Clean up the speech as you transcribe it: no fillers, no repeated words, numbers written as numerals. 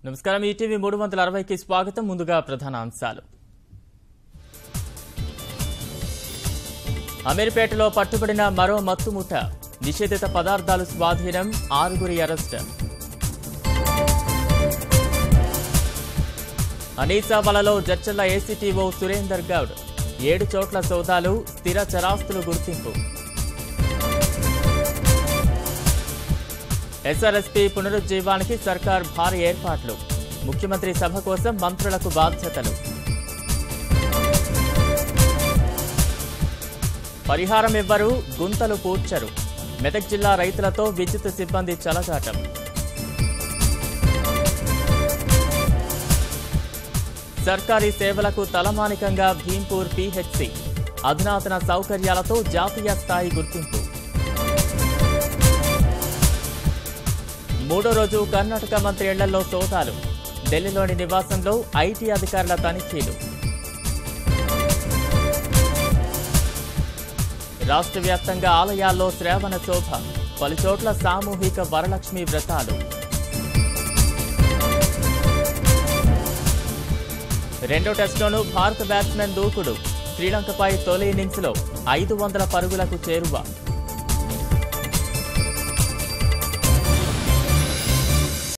నమస్కారం ఈటీవీ 360కి స్వాగతం. ముందుగా ప్రధాన అంశాలు. అమీర్పేటలో పట్టుబడిన మరో మత్తుముఠ, నిషేధిత పదార్థాలు స్వాధీనం, 6 అరెస్ట్. అనీసా వలలో జడ్చర్ల ఏసీటీఓ సురేందర్ గౌడ్, 7 చోట్ల సోదాలు, స్థిర చరాస్తులు గుర్తింపు. ఎస్ఆర్ఎస్పీ పునరుజ్జీవానికి సర్కార్ భారీ ఏర్పాట్లు, ముఖ్యమంత్రి సభ కోసం మంత్రులకు బాధ్యతలు. పరిహారం ఇవ్వరు, గుంతలు పూడ్చరు, మెదక్ జిల్లా రైతులతో విద్యుత్ సిబ్బంది చలగాటం. సర్కారీ సేవలకు తలమానికంగా భీంపూర్ పీహెచ్సీ, అధునాతన సౌకర్యాలతో జాతీయ స్థాయి గుర్తింపు. మూడో రోజు కర్ణాటక మంత్రి ఇళ్లలో సోదాలు, ఢిల్లీలోని నివాసంలో ఐటీ అధికారుల తనిఖీలు. రాష్ట్ర వ్యాప్తంగా ఆలయాల్లో శ్రావణ శోభ, పలుచోట్ల సామూహిక వరలక్ష్మి వ్రతాలు. రెండో టెస్టులోనూ భారత బ్యాట్స్మెన్ దూకుడు, శ్రీలంకపై తొలి ఇన్నింగ్స్లో 500 పరుగులకు చేరువ.